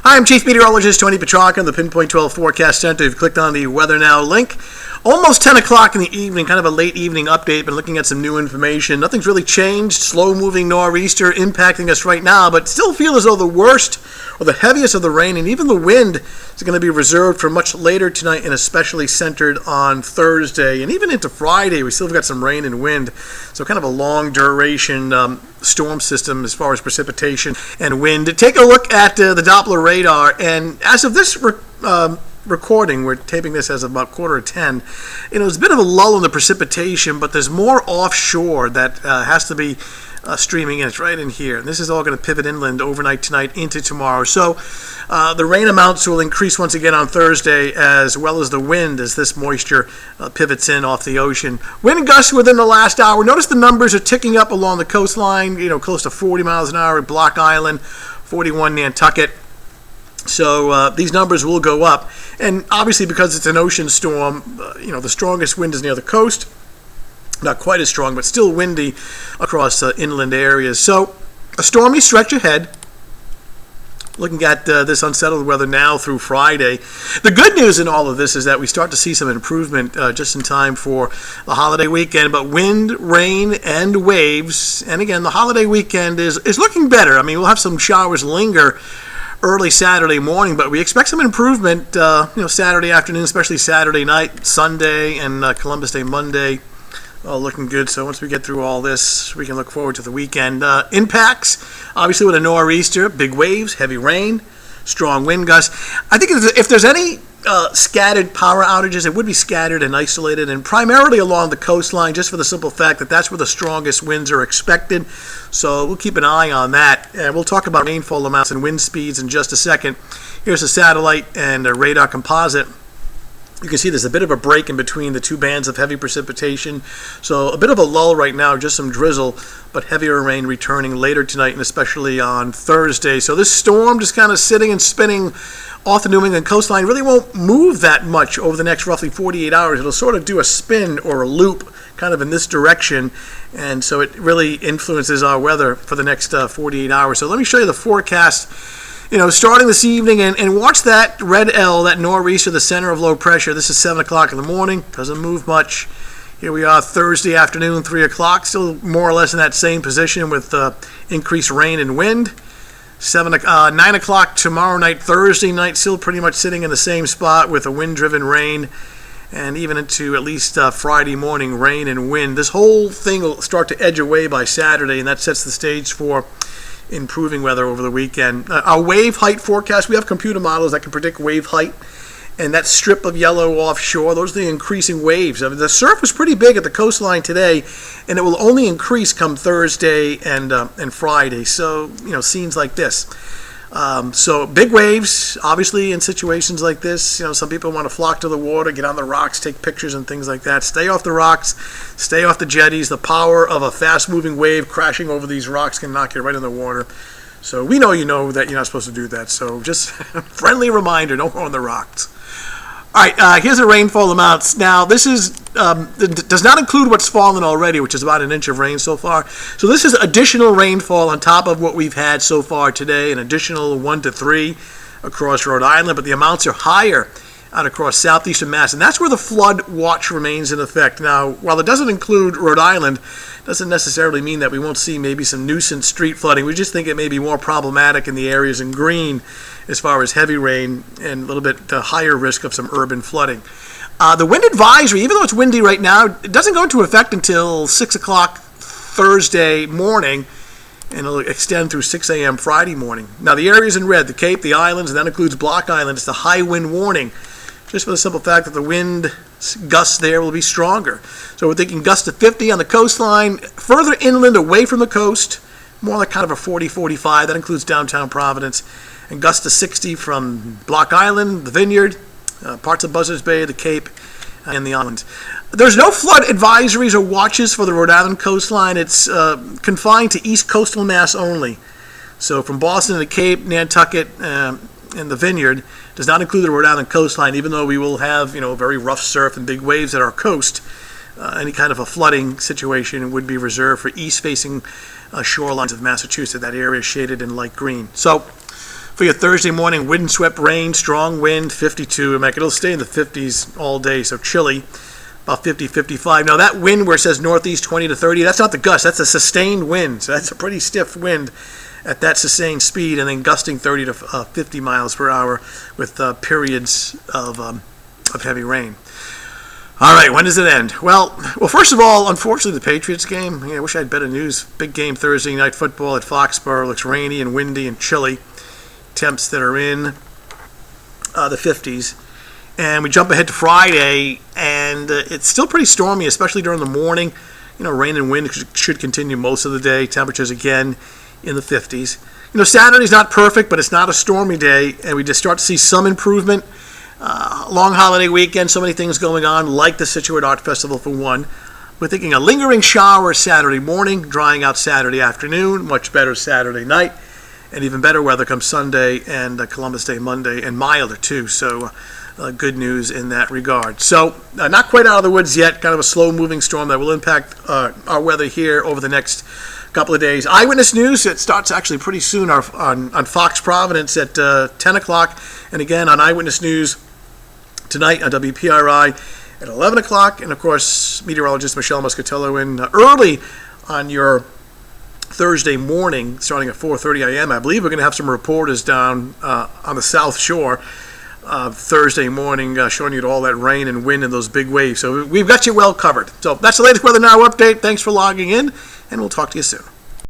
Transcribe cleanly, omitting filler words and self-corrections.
Hi, I'm Chief Meteorologist Tony Petrarca in the Pinpoint 12 Forecast Center. You've clicked on the Weather Now link. Almost 10 o'clock in the evening, kind of a late evening update. Been looking at some new information. Nothing's really changed. Slow-moving nor'easter impacting us right now, but still feel as though the worst or the heaviest of the rain and even the wind is going to be reserved for much later tonight and especially centered on Thursday. And even into Friday, we still have got some rain and wind. So kind of a long duration storm system as far as precipitation and wind. Take a look at the Doppler radar, and as of this recording, we're taping this as about 9:45. There's a bit of a lull in the precipitation, but there's more offshore that has to be streaming in. It's right in here. And this is all going to pivot inland overnight tonight into tomorrow. So the rain amounts will increase once again on Thursday, as well as the wind as this moisture pivots in off the ocean. Wind gusts within the last hour. Notice the numbers are ticking up along the coastline, close to 40 miles an hour at Block Island, 41 Nantucket. So these numbers will go up. And obviously because it's an ocean storm, the strongest wind is near the coast. Not quite as strong, but still windy across inland areas. So a stormy stretch ahead. Looking at this unsettled weather now through Friday. The good news in all of this is that we start to see some improvement just in time for the holiday weekend. But wind, rain, and waves. And again, the holiday weekend is looking better. I mean, we'll have some showers linger early Saturday morning, but we expect some improvement, Saturday afternoon, especially Saturday night, Sunday, and Columbus Day Monday. All looking good. So once we get through all this, we can look forward to the weekend. Impacts, obviously with a nor'easter, big waves, heavy rain, strong wind gusts. I think if there's any scattered power outages, it would be scattered and isolated, and primarily along the coastline, just for the simple fact that that's where the strongest winds are expected. So we'll keep an eye on that. And we'll talk about rainfall amounts and wind speeds in just a second. Here's a satellite and a radar composite. You can see there's a bit of a break in between the two bands of heavy precipitation. So a bit of a lull right now, just some drizzle, but heavier rain returning later tonight and especially on Thursday. So this storm just kind of sitting and spinning off the New England coastline really won't move that much over the next roughly 48 hours. It'll sort of do a spin or a loop kind of in this direction. And so it really influences our weather for the next 48 hours. So let me show you the forecast starting this evening, and watch that red L, that nor'easter, the center of low pressure. This is 7 o'clock in the morning. Doesn't move much. Here we are Thursday afternoon, 3 o'clock. Still more or less in that same position with increased rain and wind. 9 o'clock tomorrow night, Thursday night, still pretty much sitting in the same spot with a wind-driven rain. And even into at least Friday morning, rain and wind. This whole thing will start to edge away by Saturday, and that sets the stage for improving weather over the weekend. Our wave height forecast, we have computer models that can predict wave height, and that strip of yellow offshore, those are the increasing waves. I mean, the surf was pretty big at the coastline today, and it will only increase come Thursday and Friday. So, scenes like this. So big waves, obviously, in situations like this. Some people want to flock to the water, get on the rocks, take pictures and things like that. Stay off the rocks, stay off the jetties. The power of a fast-moving wave crashing over these rocks can knock you right in the water. So we know that you're not supposed to do that. So just friendly reminder, don't go on the rocks. All right, here's the rainfall amounts. Now, this does not include what's fallen already, which is about an inch of rain so far. So this is additional rainfall on top of what we've had so far today, an additional 1 to 3 across Rhode Island, but the amounts are higher out across southeastern Mass, and that's where the flood watch remains in effect. Now, while it doesn't include Rhode Island, doesn't necessarily mean that we won't see maybe some nuisance street flooding. We just think it may be more problematic in the areas in green as far as heavy rain and a little bit higher risk of some urban flooding. The wind advisory, even though it's windy right now, it doesn't go into effect until 6 o'clock Thursday morning, and it'll extend through 6 a.m. Friday morning. Now, the areas in red, the Cape, the islands, and that includes Block Island, it's the high wind warning, just for the simple fact that the wind gusts there will be stronger. So we're thinking gusts to 50 on the coastline, further inland away from the coast, more like kind of a 40-45. That includes downtown Providence. And gusts to 60 from Block Island, the Vineyard, parts of Buzzards Bay, the Cape, and the islands. There's no flood advisories or watches for the Rhode Island coastline. It's confined to east coastal Mass only. So from Boston to the Cape, Nantucket, and the Vineyard does not include the Rhode Island coastline, even though we will have very rough surf and big waves at our coast. Any kind of a flooding situation would be reserved for east-facing shorelines of Massachusetts. That area is shaded in light green. So For your Thursday morning, windswept rain, strong wind, 52. It'll stay in the 50s all day, so chilly, about 50, 55. Now that wind where it says northeast 20 to 30, that's not the gust, that's a sustained wind. So that's a pretty stiff wind at that sustained speed, and then gusting 30 to 50 miles per hour with periods of heavy rain. All right, when does it end? Well, first of all, unfortunately, the Patriots game, I wish I had better news. Big game Thursday night football at Foxborough. Looks rainy and windy and chilly. Temps that are in the 50s. And we jump ahead to Friday, and it's still pretty stormy, especially during the morning. Rain and wind should continue most of the day. Temperatures, again, in the 50s. Saturday's not perfect, but it's not a stormy day, and we just start to see some improvement. Long holiday weekend, so many things going on, like the Situate Art Festival for one. We're thinking a lingering shower Saturday morning, drying out Saturday afternoon, much better Saturday night, and even better weather comes Sunday and Columbus Day Monday, and milder too, so good news in that regard. So not quite out of the woods yet, kind of a slow-moving storm that will impact our weather here over the next couple of days. Eyewitness News, it starts actually pretty soon on Fox Providence at 10 o'clock, and again on Eyewitness News tonight on WPRI at 11 o'clock, and of course meteorologist Michelle Muscatello in early on your Thursday morning, starting at 4:30 a.m. I believe we're going to have some reporters down on the South Shore Thursday morning, showing you all that rain and wind and those big waves. So we've got you well covered. So that's the latest Weather Now update. Thanks for logging in, and we'll talk to you soon.